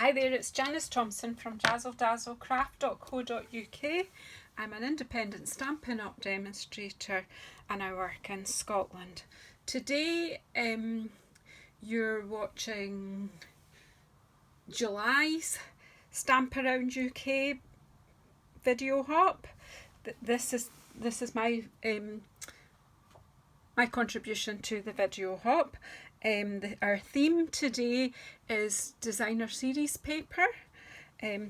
Hi there, it's Janice Thompson from dazzledazzlecraft.co.uk. I'm an independent Stampin' Up! Demonstrator and I work in Scotland. Today you're watching July's Stamp Around UK video hop. This is my my contribution to the video hop. Our theme today is designer series paper,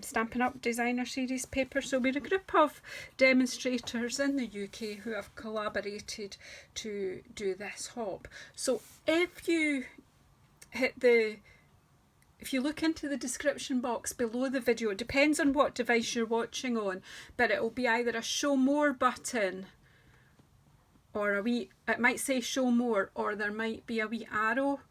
Stampin' Up! Designer series paper. So we're a group of demonstrators in the UK who have collaborated to do this hop. So if you look into the description box below the video, it depends on what device you're watching on, but it will be either a show more button or it might say show more, or there might be a wee arrow.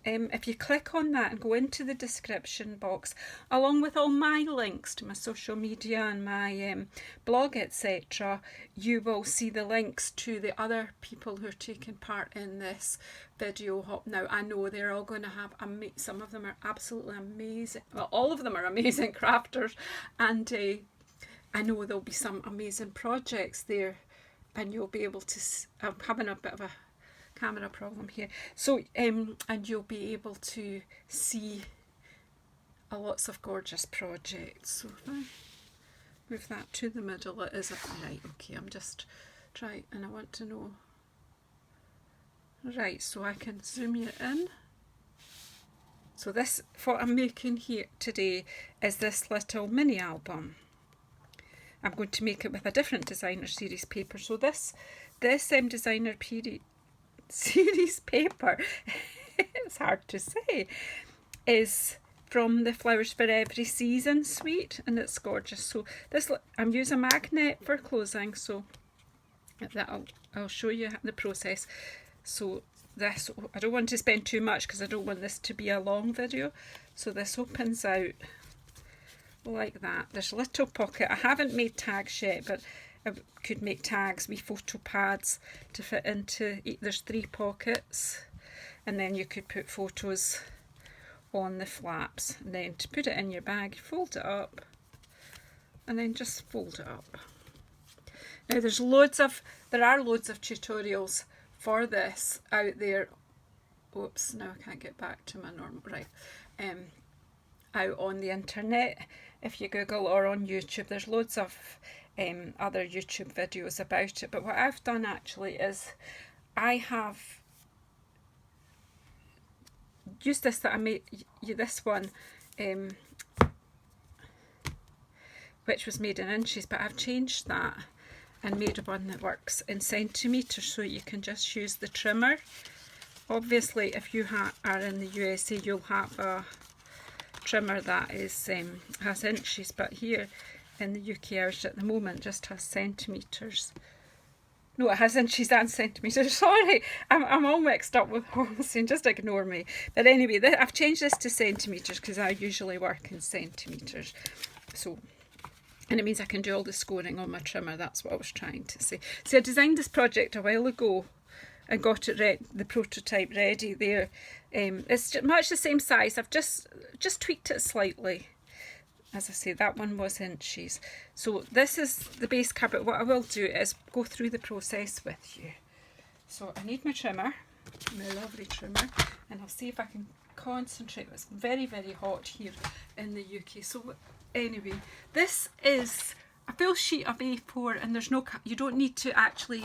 If you click on that and go into the description box, along with all my links to my social media and my blog, etc., you will see the links to the other people who are taking part in this video hop. Now, I know they're all going to have, some of them are absolutely amazing, well, all of them are amazing crafters, and I know there'll be some amazing projects there, and you'll be able to, I'm having a bit of a camera problem here, so and you'll be able to see lots of gorgeous projects. So if I move that to the middle, it is right. Okay, I'm just trying, and I want to know, right, so I can zoom you in. So this, what I'm making here today is this little mini album. I'm going to make it with a different designer series paper. So this designer series paper, it's hard to say, is from the Flowers for Every Season suite, and it's gorgeous. So this, I'm using a magnet for closing, so that I'll show you the process. So this, I don't want to spend too much because I don't want this to be a long video. So this opens out like that. There's a little pocket. I haven't made tags yet, but I could make tags with photo pads to fit into. There's 3 pockets, and then you could put photos on the flaps, and then to put it in your bag, fold it up, and then just fold it up. Now there are loads of tutorials for this out there. Oops, now I can't get back to my normal, right, out on the internet. If you Google or on YouTube, there's loads of other YouTube videos about it. But what I've done actually is I have used this, that I made this one, which was made in inches, but I've changed that and made one that works in centimetres, so you can just use the trimmer. Obviously, if you are in the USA, you'll have a trimmer that is has inches, but here in the UK, ours at the moment just has centimetres. No, it has inches and centimetres. Sorry, I'm all mixed up with what I'm saying, just ignore me. But anyway, I've changed this to centimetres because I usually work in centimetres. So, and it means I can do all the scoring on my trimmer. That's what I was trying to say. So I designed this project a while ago and got it the prototype ready there. It's much the same size. I've just tweaked it slightly. As I say, that one was inches. So this is the base card, but what I will do is go through the process with you. So I need my trimmer, my lovely trimmer, and I'll see if I can concentrate. It's very, very hot here in the UK. So anyway, this is a full sheet of A4, and there's no cut. You don't need to actually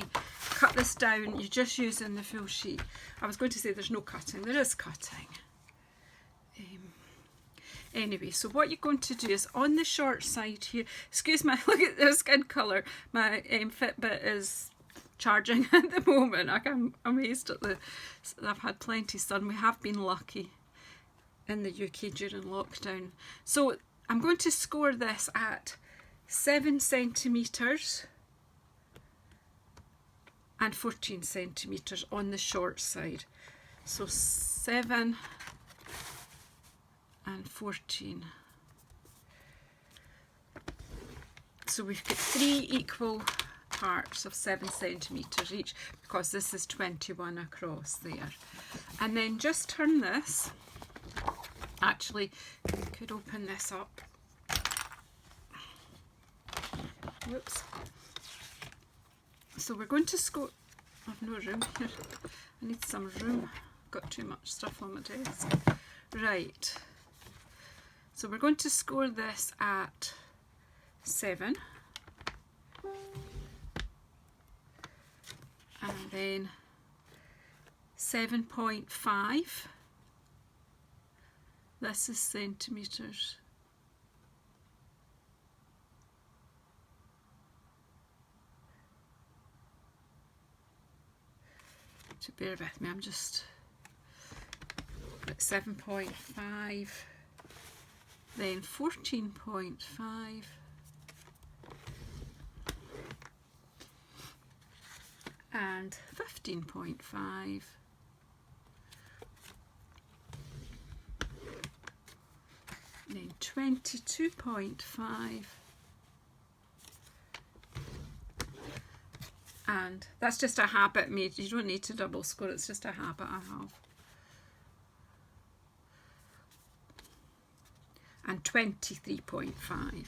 cut this down. You're just using the full sheet. I was going to say there's no cutting. There is cutting. Anyway, so what you're going to do is on the short side here, excuse me, look at the skin colour. My Fitbit is charging at the moment. I'm amazed at I've had plenty sun. We have been lucky in the UK during lockdown. So I'm going to score this at 7 centimetres and 14 centimetres on the short side. So 7 and 14. So we've got 3 equal parts of 7 centimetres each, because this is 21 across there. And then just turn this Actually, we could open this up. Whoops. So we're going to score. I've no room here. I need some room. Got too much stuff on my desk. Right. So we're going to score this at 7. And then 7.5. This is centimetres. So bear with me, I'm just at 7.5, then 14.5, and 15.5, then 22.5, and that's just a habit made. You don't need to double score, it's just a habit I have. And 23.5.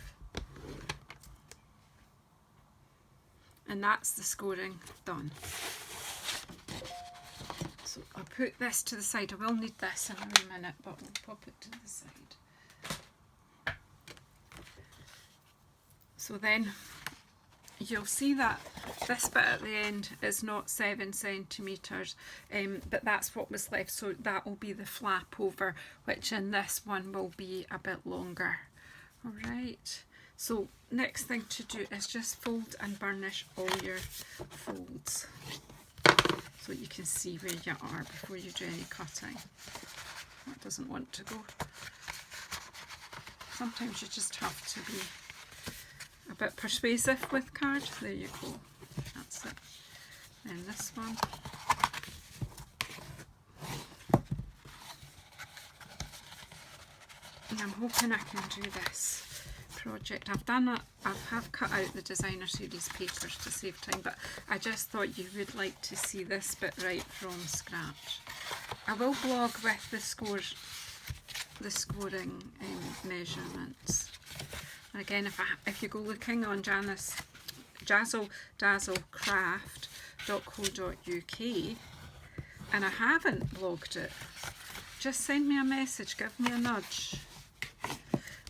And that's the scoring done. So I'll put this to the side. I will need this in a minute, but we'll pop it to the side. So then you'll see that this bit at the end is not 7 centimetres, but that's what was left, so that will be the flap over, which in this one will be a bit longer. Alright, so next thing to do is just fold and burnish all your folds so you can see where you are before you do any cutting. That doesn't want to go. Sometimes you just have to be a bit persuasive with card. There you go. That's it. Then this one. And I'm hoping I can do this project. I've cut out the designer series papers to save time, but I just thought you would like to see this bit right from scratch. I will blog with the scoring measurements. Again, if you go looking on Janice, jazzlecraft.co.uk, and I haven't blogged it, just send me a message, give me a nudge.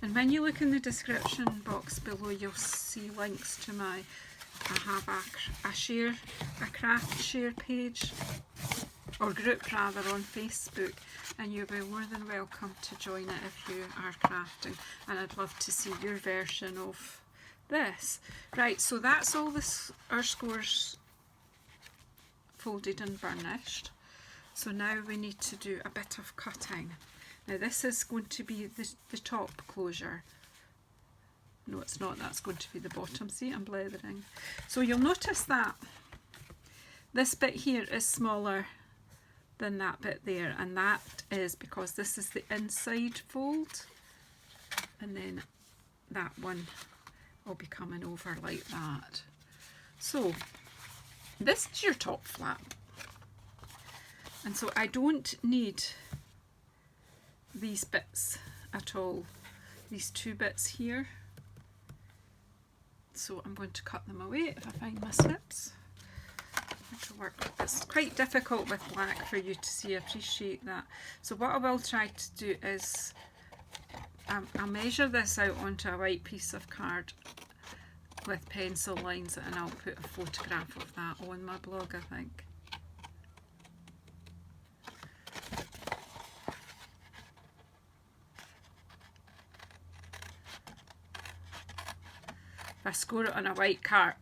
And when you look in the description box below, you'll see links to I have a craft share page, or group rather, on Facebook, and you'll be more than welcome to join it if you are crafting, and I'd love to see your version of this. Right, so that's all our scores folded and burnished. So now we need to do a bit of cutting. Now this is going to be the top closure. No, it's not, that's going to be the bottom. See, I'm blethering. So you'll notice that this bit here is smaller than that bit there, and that is because this is the inside fold, and then that one will be coming over like that. So this is your top flap, and so I don't need these bits at all, these two bits here, so I'm going to cut them away if I find my snips. To work with. It's quite difficult with black for you to see. I appreciate that. So what I will try to do is I'll measure this out onto a white piece of card with pencil lines, and I'll put a photograph of that on my blog, I think. If I score it on a white card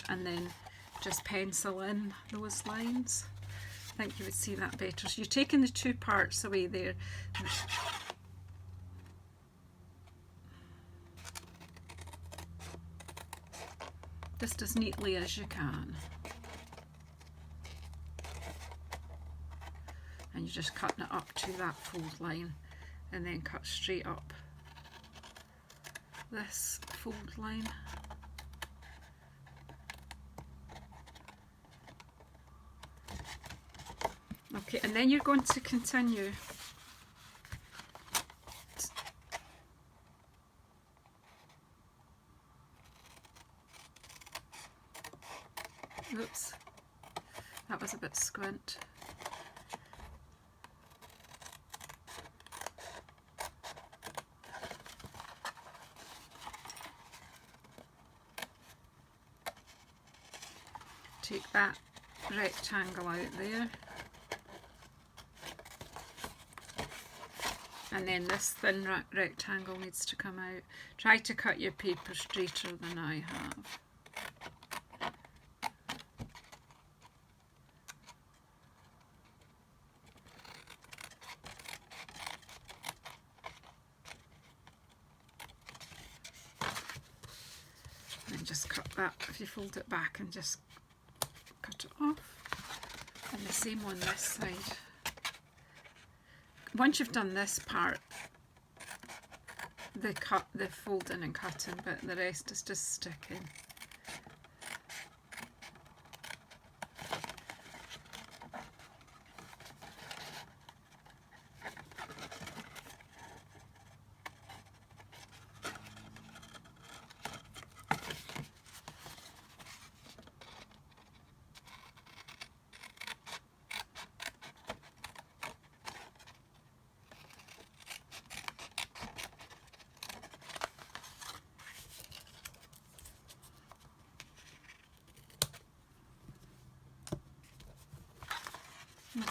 and then just pencil in those lines, I think you would see that better. So you're taking the two parts away there. Just as neatly as you can. And you're just cutting it up to that fold line, and then cut straight up this fold line. Okay, and then you're going to continue Oops, that was a bit squint. Take that rectangle out there, and then this thin rectangle needs to come out. Try to cut your paper straighter than I have. And just cut that, if you fold it back and just cut it off. And the same on this side. Once you've done this part, the folding and cutting bit, the rest is just sticking.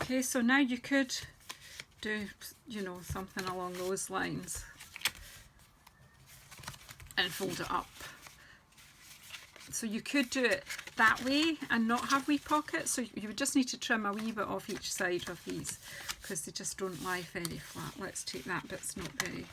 Okay, so now you could do, you know, something along those lines and fold it up. So you could do it that way and not have wee pockets, so you would just need to trim a wee bit off each side of these because they just don't lie very flat. Let's take that bit's not very...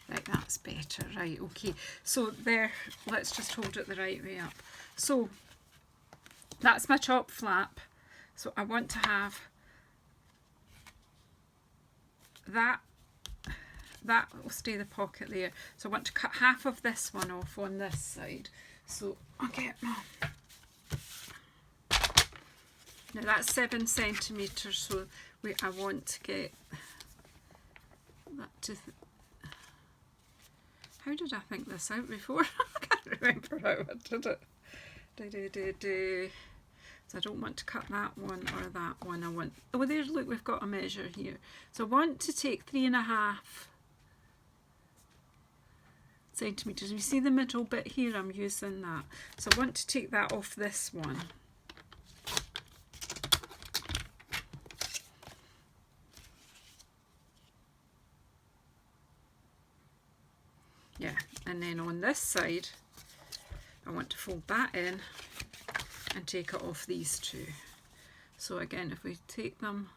Right, that's better. Right, okay. So there, let's just hold it the right way up. So that's my top flap. So I want to have that will stay the pocket there. So I want to cut half of this one off on this side. So I'll get my... Now that's 7 centimetres, so I want to get that to... How did I think this out before? I can't remember how I did it. So I don't want to cut that one or that one. I want... Oh, there's, look, we've got a measure here. So I want to take 3.5 centimetres. You see the middle bit here? I'm using that. So I want to take that off this one. Yeah, and then on this side, I want to fold that in and take it off these two. So again, if we take them,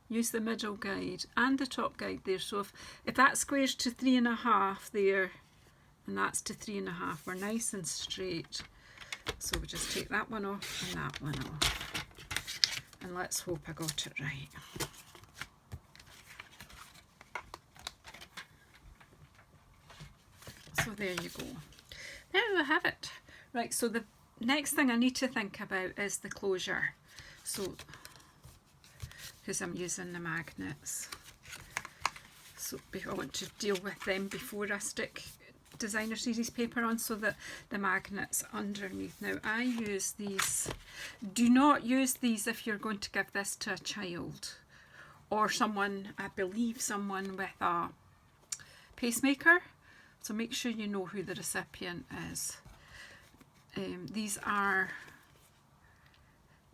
use the middle guide and the top guide there. So if that squares to 3.5 there, and that's to 3.5, we're nice and straight. So we just take that one off and that one off. And let's hope I got it right. So there you go. There we have it. Right, so the next thing I need to think about is the closure. So, because I'm using the magnets. So I want to deal with them before I stick designer series paper on, so that the magnets underneath. Now I use these. Do not use these if you're going to give this to a child or someone, I believe someone with a pacemaker. So make sure you know who the recipient is. These are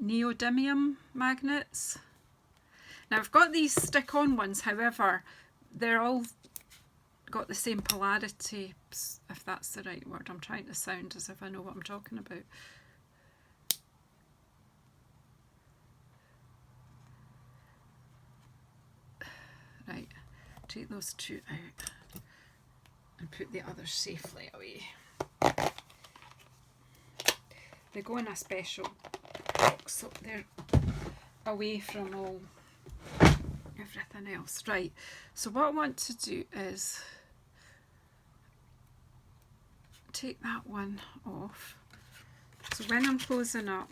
neodymium magnets. Now I've got these stick-on ones, however, they're all got the same polarity, if that's the right word. I'm trying to sound as if I know what I'm talking about. Right, take those two out and put the others safely away. They go in a special box, so they're away from all everything else. Right, so what I want to do is take that one off. So when I'm closing up,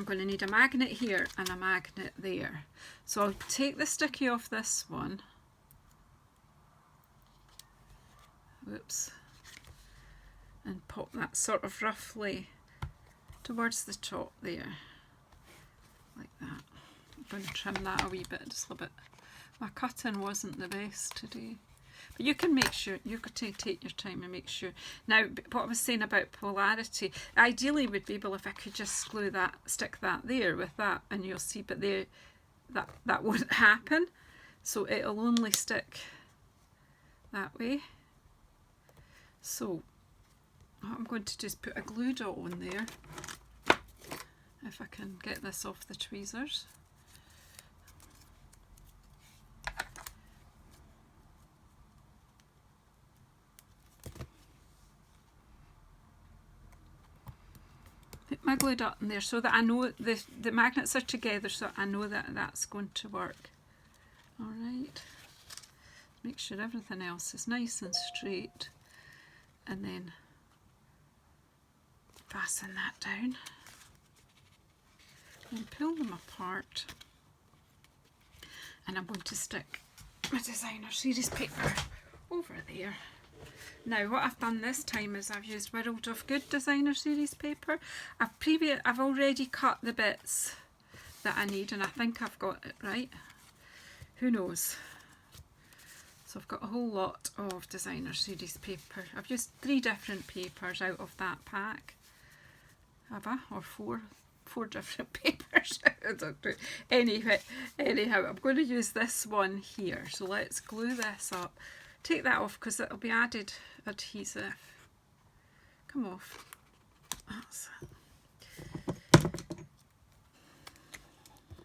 I'm going to need a magnet here and a magnet there. So I'll take the sticky off this one. Whoops. And pop that sort of roughly towards the top there. Like that. I'm going to trim that a wee bit, just a bit. My cutting wasn't the best today. But you can make sure, you could take your time and make sure. Now, what I was saying about polarity, ideally would be, well, if I could just glue that, stick that there with that, and you'll see, but there, that won't happen. So it'll only stick that way. So I'm going to just put a glue dot on there, if I can get this off the tweezers. Put my glue dot in there so that I know the magnets are together, so I know that that's going to work. Alright, make sure everything else is nice and straight, and then fasten that down and pull them apart. And I'm going to stick my designer series paper over there. Now what I've done this time is I've used World of Good designer series paper. I've already cut the bits that I need, and I think I've got it right. Who knows? So I've got a whole lot of designer series paper. I've used 3 different papers out of that pack. Have I? Or 4 different papers. I don't know. Anyhow, I'm going to use this one here. So let's glue this up. Take that off because it'll be added adhesive. Come off. That's it.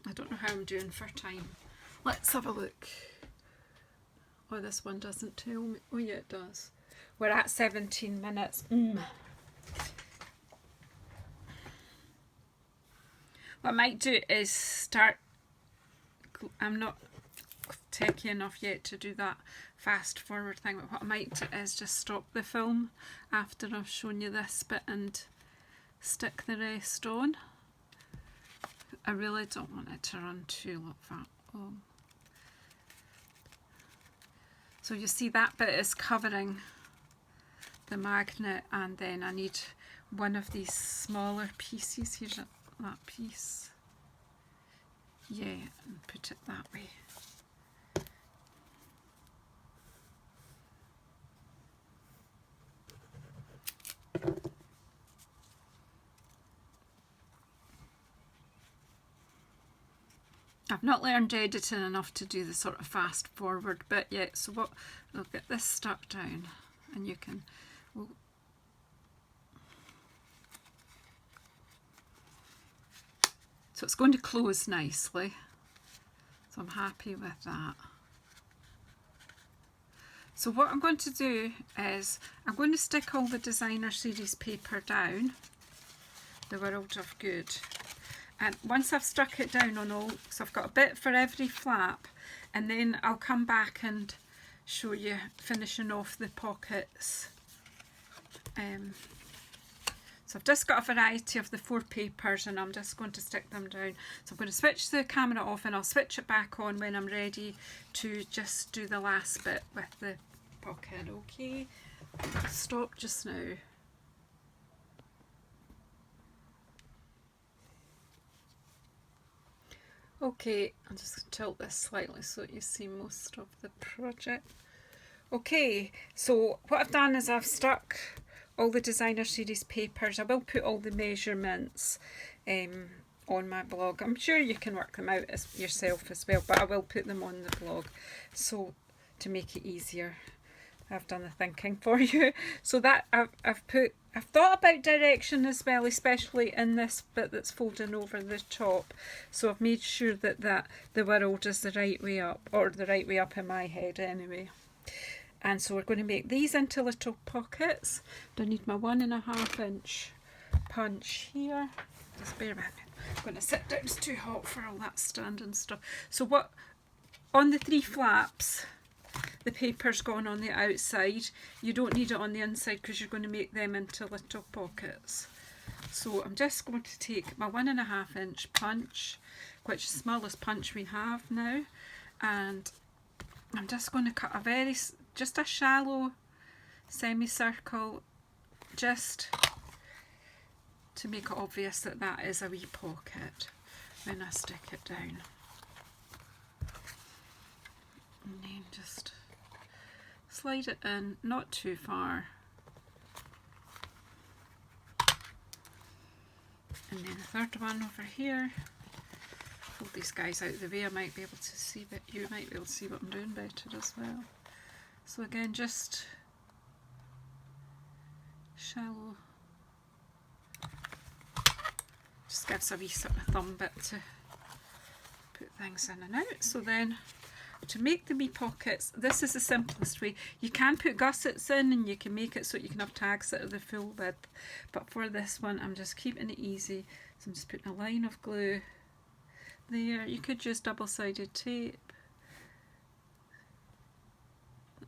I don't know how I'm doing for time. Let's have a look. Oh, this one doesn't tell me. Oh yeah, it does. We're at 17 minutes. What I might do is start, I'm not techy enough yet to do that fast forward thing, but what I might do is just stop the film after I've shown you this bit and stick the rest on. I really don't want it to run too long. So you see that bit is covering the magnet, and then I need one of these smaller pieces. Here's that piece. Yeah, and put it that way. I've not learned editing enough to do the sort of fast forward bit yet, so what, I'll get this stuck down, and you can, so it's going to close nicely, so I'm happy with that. So what I'm going to do is I'm going to stick all the designer series paper down, the World of Good. And once I've stuck it down on all, so I've got a bit for every flap, and then I'll come back and show you finishing off the pockets. So I've just got a variety of the 4 papers, and I'm just going to stick them down. So I'm going to switch the camera off, and I'll switch it back on when I'm ready to just do the last bit with the pocket. Okay, I'll stop just now. Okay, I'll just tilt this slightly so that you see most of the project. Okay, so what I've done is I've stuck all the designer series papers. I will put all the measurements on my blog. I'm sure you can work them out yourself as well, but I will put them on the blog so to make it easier. I've done the thinking for you. So that I've thought about direction as well, especially in this bit that's folding over the top. So I've made sure that the world is the right way up, or the right way up in my head anyway. And so we're going to make these into little pockets. I need my 1.5 inch punch here. Just bear with me. I'm going to sit down, it's too hot for all that standing stuff. So what, on the 3 flaps, the paper's gone on the outside. You don't need it on the inside because you're going to make them into little pockets. So I'm just going to take my 1.5 inch punch, which is the smallest punch we have now, and I'm just going to cut just a shallow semicircle, just to make it obvious that that is a wee pocket when I stick it down. And then just slide it in, not too far. And then the third one over here. Hold these guys out of the way, I might be able to see, but you might be able to see what I'm doing better as well. So again, just shallow. Just gives a wee sort of thumb bit to put things in and out. So then, to make the wee pockets, this is the simplest way. You can put gussets in and you can make it so you can have tags that are the full width, but for this one I'm just keeping it easy. So I'm just putting a line of glue there. You could use double-sided tape.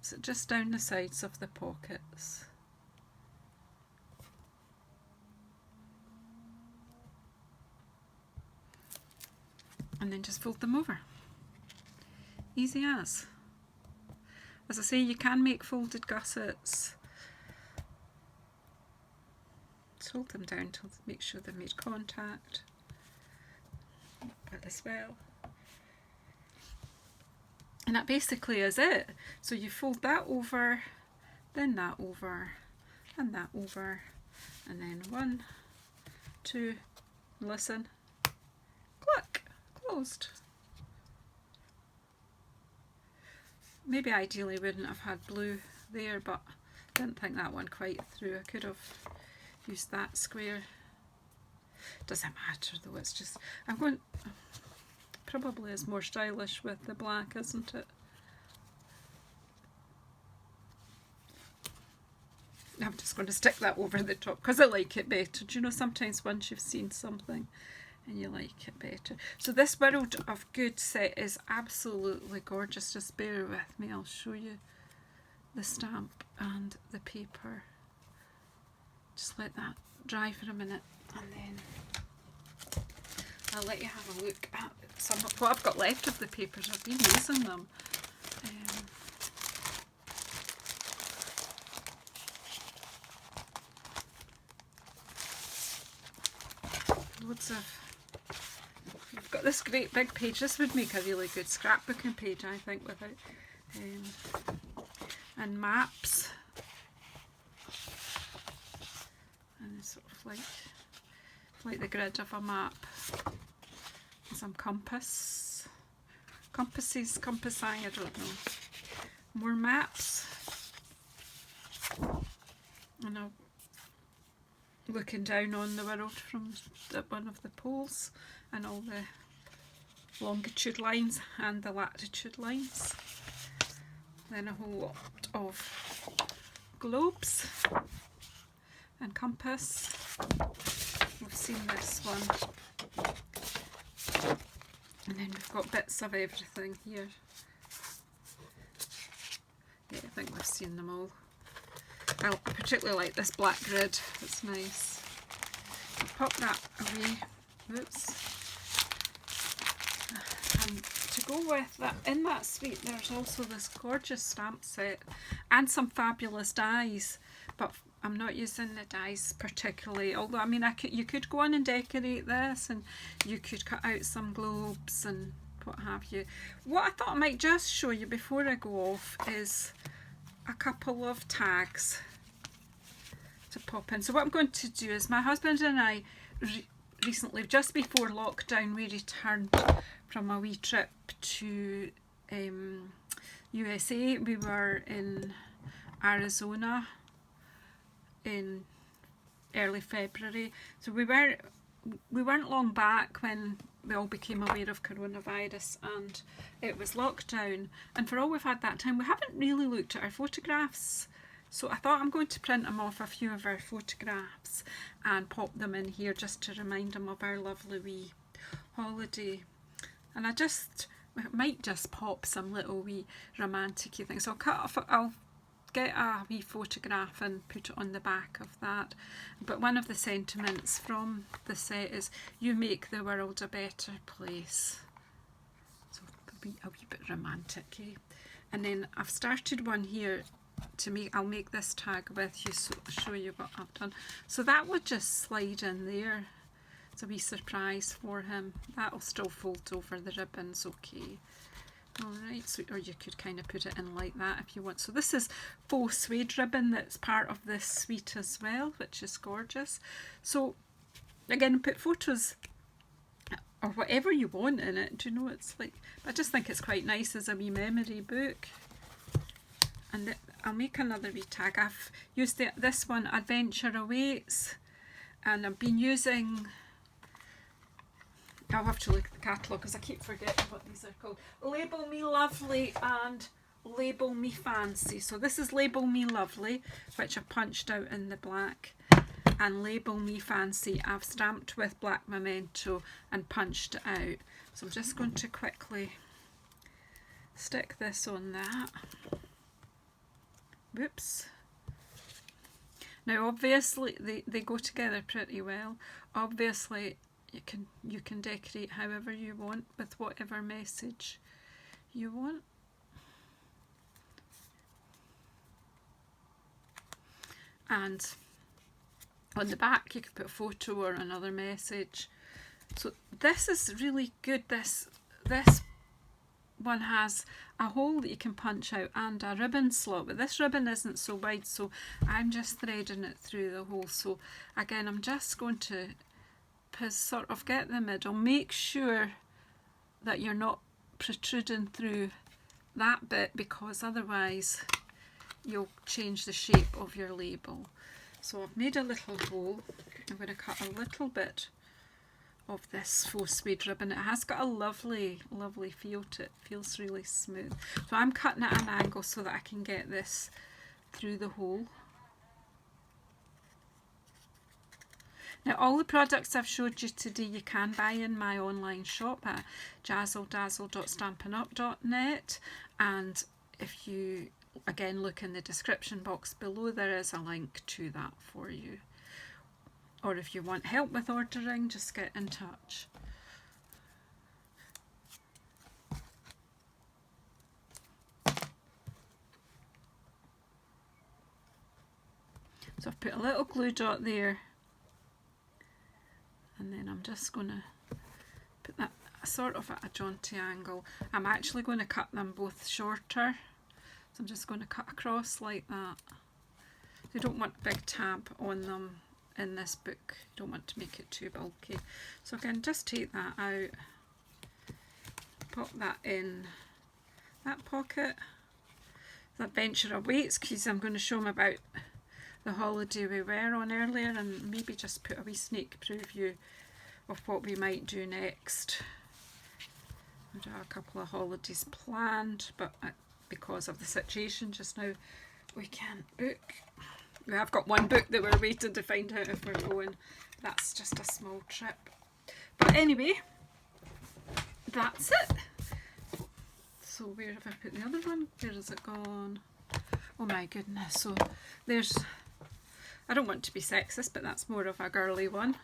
So just down the sides of the pockets. And then just fold them over. Easy as. As I say, you can make folded gussets. Just hold them down to make sure they've made contact. But as well. And that basically is it. So you fold that over, then that over, and that over, and then 1, 2, listen, click, closed. Maybe ideally wouldn't have had blue there, but I didn't think that one quite through. I could have used that square. Doesn't matter though, it's just, I'm going, probably is more stylish with the black, isn't it? I'm just going to stick that over the top because I like it better. Do you know, sometimes once you've seen something and you like it better. So this World of Good set is absolutely gorgeous. Just bear with me, I'll show you the stamp and the paper. Just let that dry for a minute and then I'll let you have a look at some of what I've got left of the papers. I've been using them. Loads of, you've got this great big page. This would make a really good scrapbooking page, I think, without and maps and sort of like the grid of a map. Some compasses, compassing, I don't know. More maps. And I'm looking down on the world from one of the poles, and all the longitude lines and the latitude lines. Then a whole lot of globes and compass. We've seen this one. And then we've got bits of everything here. Yeah, I think we've seen them all. I particularly like this black grid, it's nice. I'll pop that away. Oops. And to go with that, in that suite there's also this gorgeous stamp set and some fabulous dies, but I'm not using the dies particularly, although I mean you could go on and decorate this, and you could cut out some globes and what have you. What I thought I might just show you before I go off is a couple of tags to pop in. So what I'm going to do is, my husband and I recently, just before lockdown, we returned from a wee trip to USA. We were in Arizona in early February, so we weren't long back when we all became aware of coronavirus and it was lockdown, and for all we've had that time we haven't really looked at our photographs, so I thought I'm going to print them off, a few of our photographs, and pop them in here just to remind them of our lovely wee holiday. And I might just pop some little wee romantic-y things. So I'll get a wee photograph and put it on the back of that. But one of the sentiments from the set is, you make the world a better place. So a wee bit romantic, eh? And then I've started one here to make, I'll make this tag with you, so I'll show you what I've done. So that would just slide in there. It's a wee surprise for him. That'll still fold over the ribbons, okay. Alright, so, or you could kind of put it in like that if you want. So this is faux suede ribbon that's part of this suite as well, which is gorgeous. So again, put photos or whatever you want in it. Do you know, it's like, I just think it's quite nice as a wee memory book. And I'll make another wee tag. I've used this one, Adventure Awaits, and I've been using, I'll have to look at the catalogue because I keep forgetting what these are called. Label Me Lovely and Label Me Fancy. So this is Label Me Lovely, which I punched out in the black, and Label Me Fancy I've stamped with black memento and punched it out. So I'm just going to quickly stick this on that. Whoops. Now obviously they go together pretty well. Obviously you can decorate however you want with whatever message you want. And on the back you could put a photo or another message. So this is really good. This one has a hole that you can punch out and a ribbon slot, but this ribbon isn't so wide, so I'm just threading it through the hole. So again, I'm just going to sort of get the middle, make sure that you're not protruding through that bit, because otherwise you'll change the shape of your label. So I've made a little hole. I'm going to cut a little bit of this faux suede ribbon. It has got a lovely feel to it. Feels really smooth. So I'm cutting at an angle so that I can get this through the hole. Now all the products I've showed you today you can buy in my online shop at jazzledazzle.stampinup.net, and if you again look in the description box below, there is a link to that for you. Or if you want help with ordering, just get in touch. So I've put a little glue dot there, and then I'm just going to put that sort of at a jaunty angle. I'm actually going to cut them both shorter, so I'm just going to cut across like that. You don't want a big tab on them in this book, you don't want to make it too bulky. So again, just take that out, pop that in that pocket. The Adventure Awaits, because I'm going to show them about the holiday we were on earlier, and maybe just put a wee sneak preview of what we might do next. We do have a couple of holidays planned, but because of the situation just now we can't book. We have got one book that we're waiting to find out if we're going. That's just a small trip. But anyway, that's it. So where have I put the other one? Where has it gone? Oh my goodness. So there's, I don't want to be sexist, but that's more of a girly one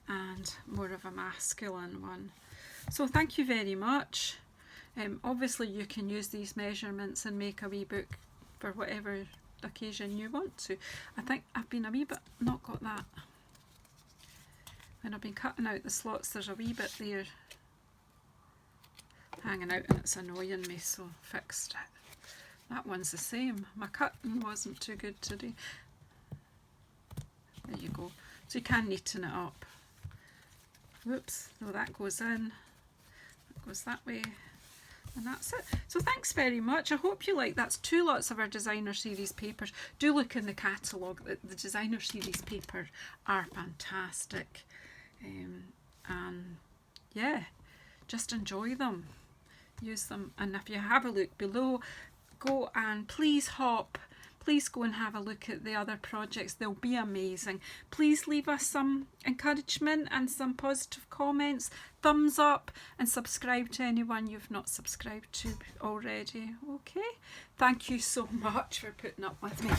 and more of a masculine one. So thank you very much. Obviously you can use these measurements and make a wee book for whatever occasion you want to. I think I've been a wee bit not got that. When I've been cutting out the slots, there's a wee bit there hanging out and it's annoying me, so fixed it. That one's the same. My cutting wasn't too good today. There you go. So you can neaten it up. Whoops, no, that goes in, that goes that way. And that's it. So thanks very much. I hope you like. That's 2 lots of our designer series papers. Do look in the catalogue. The designer series papers are fantastic. And yeah, just enjoy them. Use them. And if you have a look below, go and please please go and have a look at the other projects. They'll be amazing. Please leave us some encouragement and some positive comments, thumbs up, and subscribe to anyone you've not subscribed to already. Okay, thank you so much for putting up with me.